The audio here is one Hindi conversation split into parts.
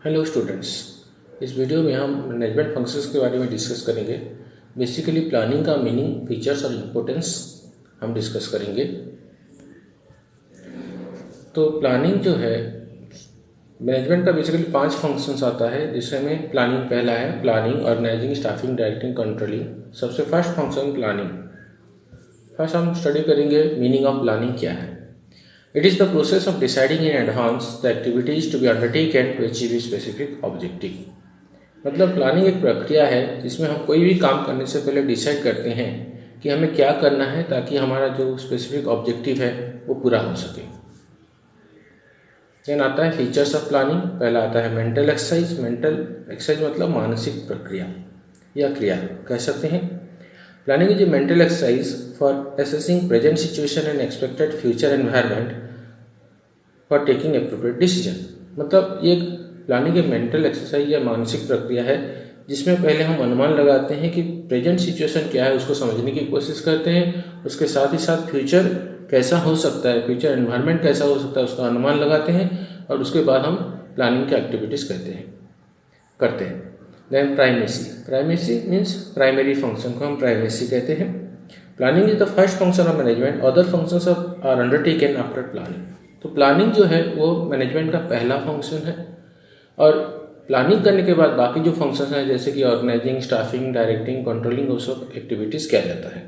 हेलो स्टूडेंट्स, इस वीडियो में हम मैनेजमेंट फंक्शंस के बारे में डिस्कस करेंगे। बेसिकली प्लानिंग का मीनिंग, फीचर्स और इम्पोर्टेंस हम डिस्कस करेंगे। तो प्लानिंग जो है मैनेजमेंट का बेसिकली 5 फंक्शंस आता है, जिसमें प्लानिंग पहला है। Planning, organizing, staffing, directing, controlling. सबसे फर्स्ट फंक्शन प्लानिंग। फर्स्ट हम स्टडी करेंगे मीनिंग ऑफ प्लानिंग क्या है। It is the process of deciding in advance the activities to be undertaken to achieve a specific objective। मतलब प्लानिंग एक प्रक्रिया है जिसमें हम कोई भी काम करने से पहले डिसाइड करते हैं कि हमें क्या करना है ताकि हमारा जो स्पेसिफिक ऑब्जेक्टिव है वो पूरा हो सके। देन आता है फीचर्स ऑफ प्लानिंग। पहला आता है मेंटल एक्सरसाइज। मेंटल एक्सरसाइज मतलब मानसिक प्रक्रिया या क्रिया कह सकते हैं। Planning is A mental exercise for assessing present situation and expected future environment for taking appropriate decision. मतलब ये प्लानिंग एक मेंटल एक्सरसाइज या मानसिक प्रक्रिया है जिसमें पहले हम अनुमान लगाते हैं कि प्रेजेंट सिचुएशन क्या है, उसको समझने की कोशिश करते हैं। उसके साथ ही साथ फ्यूचर कैसा हो सकता है, फ्यूचर एनवायरनमेंट कैसा हो सकता है, उसका अनुमान लगाते हैं और उसके बाद हम प्लानिंग की एक्टिविटीज़ करते हैं। Then primacy. Primacy means primary function को हम प्राइमेसी कहते हैं। Planning is the first function of management, other functions are undertaken after planning. तो प्लानिंग जो है वो मैनेजमेंट का पहला फंक्शन है और प्लानिंग करने के बाद बाकी जो फंक्शंस हैं जैसे कि ऑर्गेनाइजिंग, स्टाफिंग, डायरेक्टिंग, कंट्रोलिंग, वो सब एक्टिविटीज़ किया जाता है।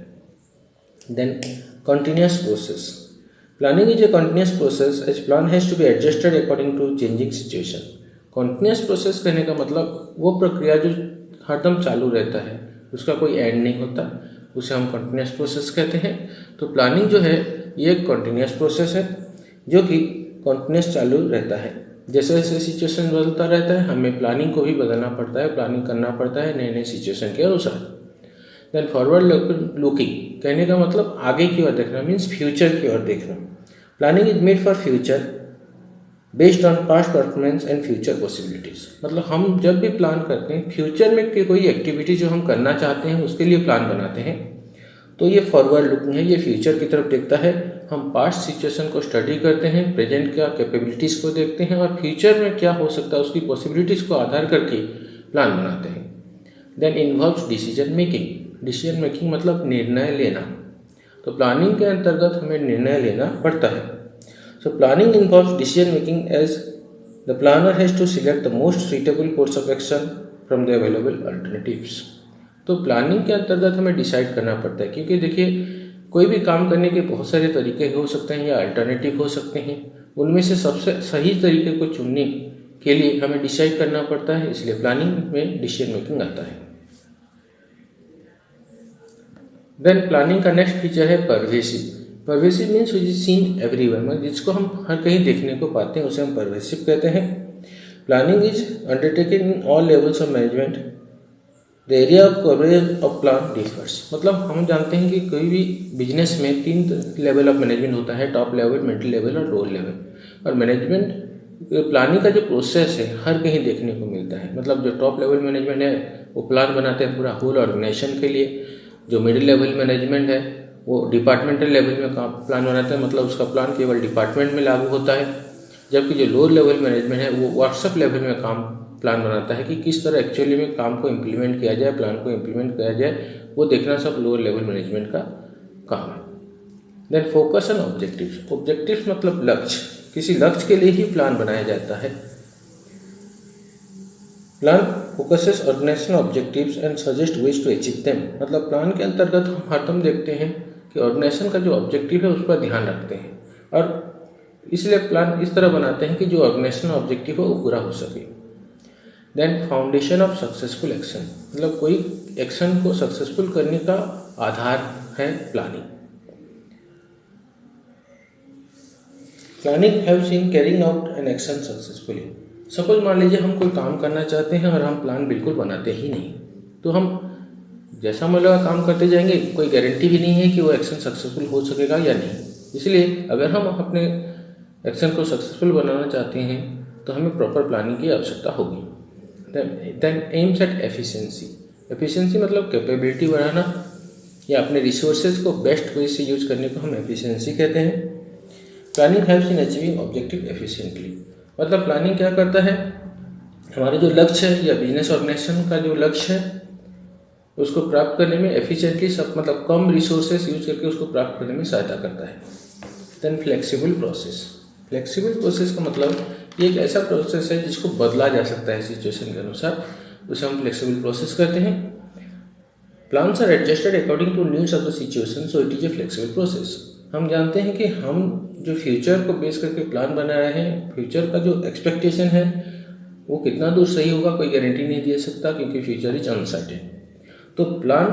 Then continuous process. Planning is a continuous process as plan has to be adjusted according to changing situation. Continuous process कहने का मतलब वो प्रक्रिया जो हरदम चालू रहता है, उसका कोई एंड नहीं होता, उसे हम कंटिन्यूस प्रोसेस कहते हैं। तो प्लानिंग जो है ये एक कंटिन्यूस प्रोसेस है जो कि कंटिन्यूस चालू रहता है। जैसे जैसे सिचुएशन बदलता रहता है हमें प्लानिंग को भी बदलना पड़ता है, प्लानिंग करना पड़ता है नए नए सिचुएशन के अनुसार। देन फॉरवर्ड लुकिंग कहने का मतलब आगे की ओर देखना, मीन्स फ्यूचर की ओर देखना। Planning is made for future based on past performance and future possibilities. मतलब हम जब भी प्लान करते हैं फ्यूचर में कोई एक्टिविटी जो हम करना चाहते हैं उसके लिए प्लान बनाते हैं, तो ये फॉरवर्ड लुकिंग है, ये फ्यूचर की तरफ देखता है। हम पास्ट सिचुएशन को स्टडी करते हैं, प्रेजेंट का कैपेबिलिटीज़ को देखते हैं और फ्यूचर में क्या हो सकता है उसकी पॉसिबिलिटीज़ को आधार करके प्लान बनाते हैं। Then involves decision making. Decision making मतलब निर्णय लेना। तो प्लानिंग के अंतर्गत हमें निर्णय लेना पड़ता है। So planning involves decision making as the planner has to select the most suitable course of action from the available alternatives. तो प्लानिंग के अंतर्गत हमें डिसाइड करना पड़ता है, क्योंकि देखिए कोई भी काम करने के बहुत सारे तरीके हो सकते हैं या अल्टरनेटिव हो सकते हैं। उनमें से सबसे सही तरीके को चुनने के लिए हमें डिसाइड करना पड़ता है, इसलिए प्लानिंग में डिसीजन मेकिंग आता है। देन प्लानिंग का नेक्स्ट फीचर है pervasive. Pervasive means which is seen everywhere, जिसको हम हर कहीं देखने को पाते हैं उसे हम परवेसिव कहते हैं। Planning is undertaken in all levels of management. The area of coverage of plan differs. मतलब हम जानते हैं कि कोई भी बिजनेस में 3 लेवल ऑफ मैनेजमेंट होता है, टॉप लेवल, मिडिल लेवल और लोअर लेवल। और मैनेजमेंट प्लानिंग का जो प्रोसेस है हर कहीं देखने को मिलता है। मतलब जो टॉप लेवल मैनेजमेंट है वो प्लान बनाते हैं पूरा होल ऑर्गेनाइजेशन के लिए। जो मिडिल लेवल मैनेजमेंट है वो डिपार्टमेंटल लेवल में प्लान बनाता है, मतलब उसका प्लान केवल डिपार्टमेंट में लागू होता है। जबकि जो लोअर लेवल मैनेजमेंट है वो व्हाट्सएप लेवल में प्लान बनाता है कि किस तरह एक्चुअली में काम को इम्प्लीमेंट किया जाए, प्लान को इम्प्लीमेंट किया जाए, वो देखना सब लोअर लेवल मैनेजमेंट का काम है। Then focus on objectives. Objectives मतलब लक्ष्य, किसी लक्ष्य के लिए ही प्लान बनाया जाता है। Plan focuses organization objectives and suggest ways to achieve them. मतलब प्लान के अंतर्गत हम हरदम देखते हैं कि ऑर्गेनाइजेशन का जो ऑब्जेक्टिव है उस पर ध्यान रखते हैं और इसलिए प्लान इस तरह बनाते हैं कि जो ऑर्गेनाइजेशन ऑब्जेक्टिव है वो पूरा हो सके। Then foundation of successful action. मतलब कोई एक्शन को सक्सेसफुल करने का आधार है planning. Planning helps in carrying out an action successfully. Suppose मान लीजिए हम कोई काम करना चाहते हैं और हम प्लान बिल्कुल बनाते ही नहीं, तो हम जैसा मन लगा काम करते जाएंगे, कोई गारंटी भी नहीं है कि वो एक्शन सक्सेसफुल हो सकेगा या नहीं। इसलिए अगर हम अपने एक्शन को सक्सेसफुल बनाना चाहते हैं तो हमें प्रॉपर प्लानिंग की आवश्यकता होगी। Then aims at efficiency. Efficiency मतलब कैपेबिलिटी बढ़ाना या अपने रिसोर्सेज को बेस्ट वे से यूज करने को हम एफिशिएंसी कहते हैं। Planning helps in achieving objective efficiently. मतलब प्लानिंग क्या करता है, हमारे जो लक्ष्य है या बिजनेस ऑर्गेनाइजेशन का जो लक्ष्य है उसको प्राप्त करने में एफिशिएंटली मतलब कम रिसोर्सेस यूज करके उसको प्राप्त करने में सहायता करता है। Then flexible process. Flexible process का मतलब ये एक ऐसा प्रोसेस है जिसको बदला जा सकता है सिचुएशन के अनुसार, उसे हम फ्लेक्सिबल प्रोसेस कहते हैं। Plans are adjusted according to needs of the situation, so it is a flexible process. हम जानते हैं कि हम जो फ्यूचर को बेस करके प्लान बना रहे हैं, फ्यूचर का जो एक्सपेक्टेशन है वो कितना दूर सही होगा कोई गारंटी नहीं दे सकता, क्योंकि फ्यूचर इज अनसर्टेन। तो प्लान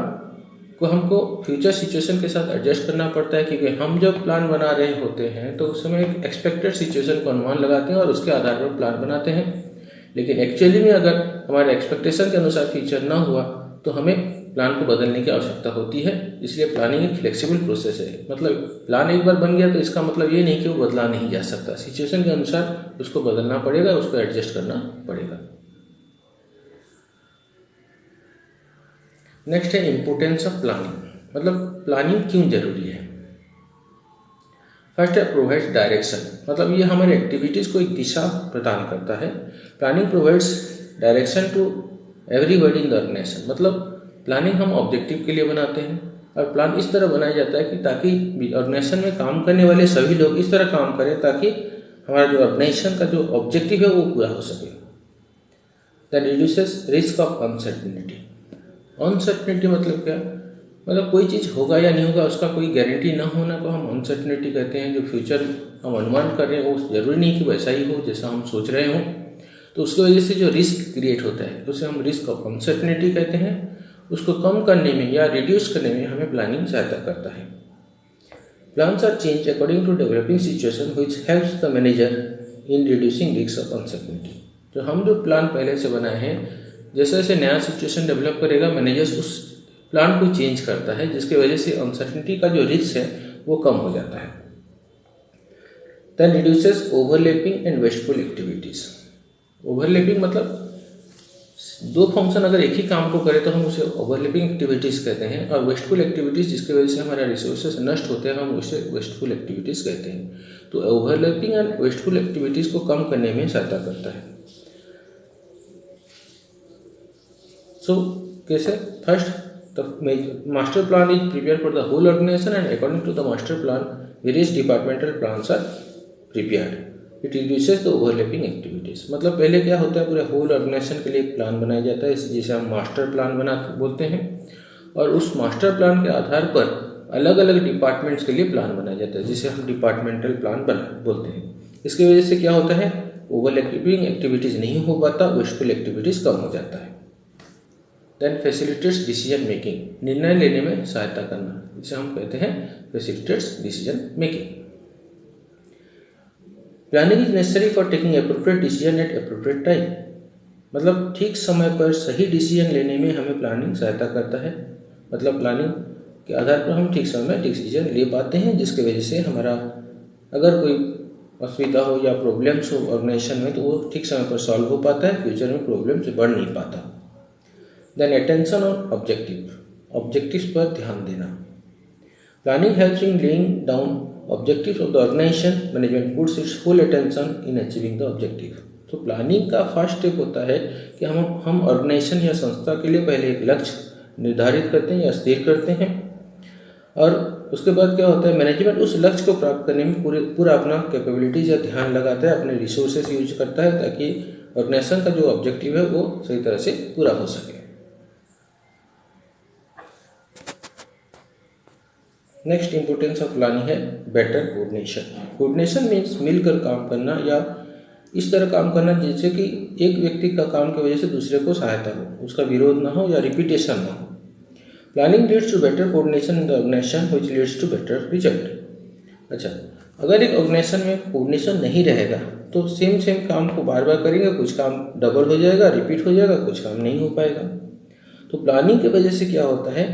को हमको फ्यूचर सिचुएशन के साथ एडजस्ट करना पड़ता है, क्योंकि हम जब प्लान बना रहे होते हैं तो उस समय एक एक्सपेक्टेड सिचुएशन को अनुमान लगाते हैं और उसके आधार पर प्लान बनाते हैं। लेकिन एक्चुअली में अगर हमारे एक्सपेक्टेशन के अनुसार फ्यूचर ना हुआ तो हमें प्लान को बदलने की आवश्यकता होती है। इसलिए प्लानिंग एक फ्लेक्सिबल प्रोसेस है। मतलब प्लान एक बार बन गया तो इसका मतलब ये नहीं कि वो बदला नहीं जा सकता, सिचुएशन के अनुसार उसको बदलना पड़ेगा, उसको एडजस्ट करना पड़ेगा। नेक्स्ट है इम्पोर्टेंस ऑफ प्लानिंग, मतलब प्लानिंग क्यों जरूरी है। फर्स्ट है प्रोवाइड्स डायरेक्शन, मतलब ये हमारे एक्टिविटीज़ को एक दिशा प्रदान करता है। Planning provides direction to everybody in the organization, मतलब प्लानिंग हम ऑब्जेक्टिव के लिए बनाते हैं और प्लान इस तरह बनाया जाता है कि ताकि ऑर्गेनाइजेशन में काम करने वाले सभी लोग इस तरह काम करें ताकि हमारा जो ऑर्गेनाइजेशन का जो ऑब्जेक्टिव है वो पूरा हो सके। That reduces risk of uncertainty. Uncertainty मतलब क्या, मतलब कोई चीज़ होगा या नहीं होगा उसका कोई गारंटी ना होना को हम अनसर्टेनिटी कहते हैं। जो फ्यूचर हम अनुमान कर रहे हैं वो जरूरी नहीं कि वैसा ही हो जैसा हम सोच रहे हों, तो उसकी वजह से जो रिस्क क्रिएट होता है उसे हम रिस्क ऑफ अनसर्टेनिटी कहते हैं। उसको कम करने में या रिड्यूस करने में हमें प्लानिंग सहायता करता है। Plans are change according to developing situation which helps the manager in reducing risk of uncertainty. तो हम जो प्लान पहले से बनाए हैं, जैसे जैसे नया सिचुएशन डेवलप करेगा मैनेजर्स उस प्लान को चेंज करता है, जिसकी वजह से अनसर्टेनिटी का जो रिस्क है वो कम हो जाता है। Then reduces overlapping and wasteful activities. Overlapping मतलब दो फंक्शन अगर एक ही काम को करें तो हम उसे ओवरलैपिंग एक्टिविटीज़ कहते हैं, और वेस्टफुल एक्टिविटीज़ जिसकी वजह से हमारा रिसोर्सेस नष्ट होते हैं हम उसे वेस्टफुल एक्टिविटीज़ कहते हैं। तो ओवरलैपिंग एंड वेस्टफुल एक्टिविटीज़ को कम करने में सहायता करता है। सो कैसे, first the master plan is prepared for the whole organization and according to the master plan various departmental plans are prepared. It reduces the overlapping activities। मतलब पहले क्या होता है, पूरे होल ऑर्गेनाइजेशन के लिए एक प्लान बनाया जाता है जिसे हम मास्टर प्लान बना बोलते हैं, और उस मास्टर प्लान के आधार पर अलग अलग डिपार्टमेंट्स के लिए प्लान बनाया जाता है जिसे हम डिपार्टमेंटल प्लान बोलते हैं। इसकी वजह से क्या होता है, ओवरलैपिंग एक्टिविटीज़ नहीं हो पाता, वेस्टफुल एक्टिविटीज़ कम हो जाता है। देन फैसिलिटेट्स डिसीजन मेकिंग, निर्णय लेने में सहायता करना, इसे हम कहते हैं facilitates decision making. Planning is necessary for taking appropriate decision at appropriate time, मतलब ठीक समय पर सही डिसीजन लेने में हमें प्लानिंग सहायता करता है। मतलब प्लानिंग के आधार पर हम ठीक समय में डिसीजन ले पाते हैं, जिसकी वजह से हमारा अगर कोई असुविधा हो या प्रॉब्लम्स हो ऑर्गेनाइजेशन में तो वो ठीक समय पर सॉल्व हो पाता है, फ्यूचर में प्रॉब्लम्स बढ़ नहीं पाता। Then attention on objective, objectives पर ध्यान देना। Planning helps in laying down objectives of the organization, management puts its full attention in achieving the objective. तो प्लानिंग का फर्स्ट स्टेप होता है कि हम ऑर्गेनाइजेशन या संस्था के लिए पहले एक लक्ष्य निर्धारित करते हैं या स्थिर करते हैं, और उसके बाद क्या होता है, मैनेजमेंट उस लक्ष्य को प्राप्त करने में पूरा अपना कैपेबिलिटीज या ध्यान लगाता है, अपने रिसोर्सेज यूज करता है ताकि ऑर्गेनाइजेशन का जो ऑब्जेक्टिव है वो सही तरह से पूरा हो सके। नेक्स्ट इंपॉर्टेंस ऑफ प्लानिंग है बेटर कोऑर्डिनेशन। कोऑर्डिनेशन मीन्स मिलकर काम करना या इस तरह काम करना जिससे कि एक व्यक्ति का काम की वजह से दूसरे को सहायता हो, उसका विरोध ना हो या रिपीटेशन ना हो। Planning leads to better coordination in the organization which leads to better result. अच्छा, अगर एक ऑर्गेनाइजेशन में कोऑर्डिनेशन नहीं रहेगा तो सेम काम को बार बार करेंगे, कुछ काम डबल हो जाएगा, रिपीट हो जाएगा, कुछ काम नहीं हो पाएगा। तो प्लानिंग की वजह से क्या होता है,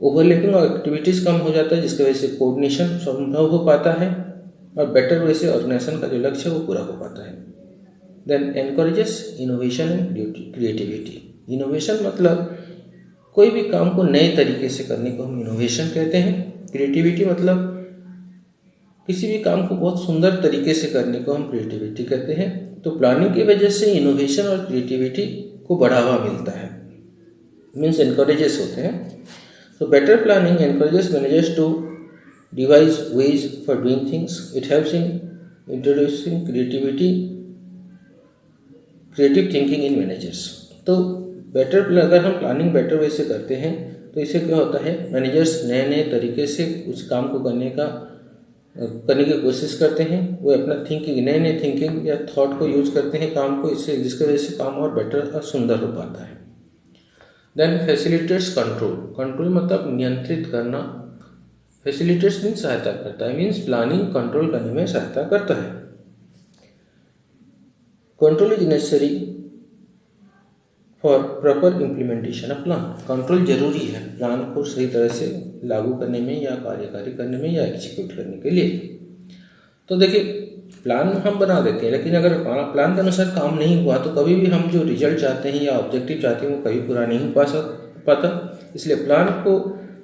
ओवरलैपिंग और एक्टिविटीज़ कम हो जाता है, जिसकी वजह से कोऑर्डिनेशन संभव हो पाता है और बेटर वे से ऑर्गेनाइजेशन का जो लक्ष्य है वो पूरा हो पाता है। Then encourages innovation and creativity. Innovation मतलब कोई भी काम को नए तरीके से करने को हम इनोवेशन कहते हैं। क्रिएटिविटी मतलब किसी भी काम को बहुत सुंदर तरीके से करने को हम क्रिएटिविटी कहते हैं। तो प्लानिंग की वजह से इनोवेशन और क्रिएटिविटी को बढ़ावा मिलता है, मीन्स एनकरेजेस होते हैं। तो better planning encourages managers to devise ways for doing things. It helps in introducing creative thinking in managers. तो बेटर, अगर हम प्लानिंग बेटर वे से करते हैं तो इससे क्या होता है, मैनेजर्स नए नए तरीके से उस काम को करने की कोशिश करते हैं। वो अपना नए नए थिंकिंग या थॉट को यूज करते हैं काम को, इससे जिसकी वजह से काम और बेटर और सुंदर हो पाता है। देन फैसिलिटेट्स कंट्रोल मतलब नियंत्रित करना। फैसिलिटेट्स मीन्स सहायता करता है, मीन्स प्लानिंग कंट्रोल करने में सहायता करता है। Control is necessary for proper implementation of plan. Control जरूरी है प्लान को सही तरह से लागू करने में या कार्यकारी करने में या एग्जीक्यूट करने के लिए। तो देखिए, प्लान हम बना देते हैं, लेकिन अगर प्लान के अनुसार काम नहीं हुआ तो कभी भी हम जो रिजल्ट चाहते हैं या ऑब्जेक्टिव चाहते हैं वो कभी पूरा नहीं हो पाता। इसलिए प्लान को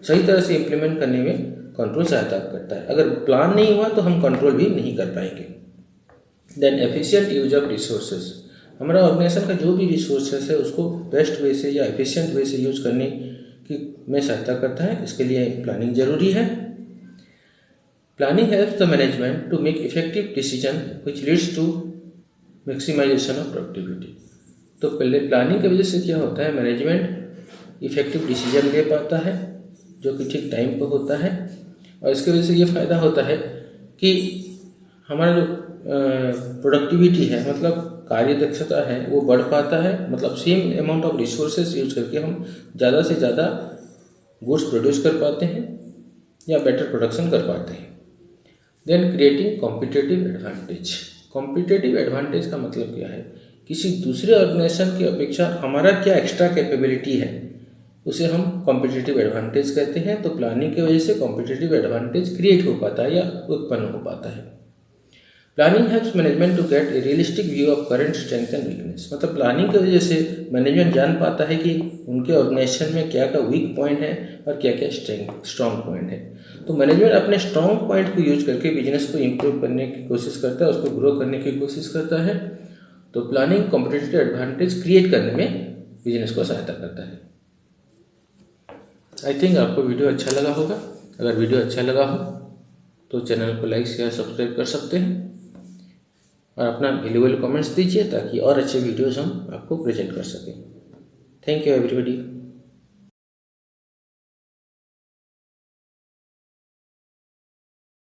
सही तरह से इम्प्लीमेंट करने में कंट्रोल सहायता करता है। अगर प्लान नहीं हुआ तो हम कंट्रोल भी नहीं कर पाएंगे। Then efficient use of resources. हमारा ऑर्गेनाइजेशन का जो भी रिसोर्सेज है उसको बेस्ट वे से या एफिशिएंट वे से यूज करने की में सहायता करता है। इसके लिए प्लानिंग जरूरी है। Planning helps the management to make effective decision which leads to maximization of productivity. तो पहले प्लानिंग की वजह से क्या होता है, मैनेजमेंट इफेक्टिव डिसीजन ले पाता है जो कि ठीक टाइम पर होता है, और इसकी वजह से ये फ़ायदा होता है कि हमारा जो प्रोडक्टिविटी है मतलब कार्य दक्षता है वो बढ़ पाता है। मतलब same amount of resources use करके हम ज़्यादा से ज़्यादा गुड्स प्रोड्यूस कर पाते हैं या बेटर प्रोडक्शन कर पाते हैं। Then creating competitive advantage. Competitive advantage का मतलब क्या है, किसी दूसरे ऑर्गेनाइजेशन की अपेक्षा हमारा क्या एक्स्ट्रा कैपेबिलिटी है उसे हम कॉम्पिटिटिव एडवांटेज कहते हैं। तो प्लानिंग की वजह से कॉम्पिटिटिव एडवांटेज क्रिएट हो पाता है या उत्पन्न हो पाता है। Planning helps management to get a realistic view of current strength and weakness. मतलब प्लानिंग की वजह से मैनेजमेंट जान पाता है कि उनके ऑर्गेनाइजेशन में क्या क्या वीक पॉइंट है और क्या क्या स्ट्रॉन्ग पॉइंट है। तो मैनेजमेंट अपने स्ट्रॉन्ग पॉइंट को यूज करके बिजनेस को इम्प्रूव करने की कोशिश करता है, उसको ग्रो करने की कोशिश करता है। तो प्लानिंग कॉम्पिटिटिव एडवांटेज क्रिएट करने में बिजनेस को सहायता करता है। आई थिंक आपको वीडियो अच्छा लगा होगा। अगर वीडियो अच्छा लगा हो तो चैनल को लाइक शेयर सब्सक्राइब कर सकते हैं और अपना वैल्यूएबल कमेंट्स दीजिए ताकि और अच्छे वीडियोस हम आपको प्रेजेंट कर सकें। Thank you everybody.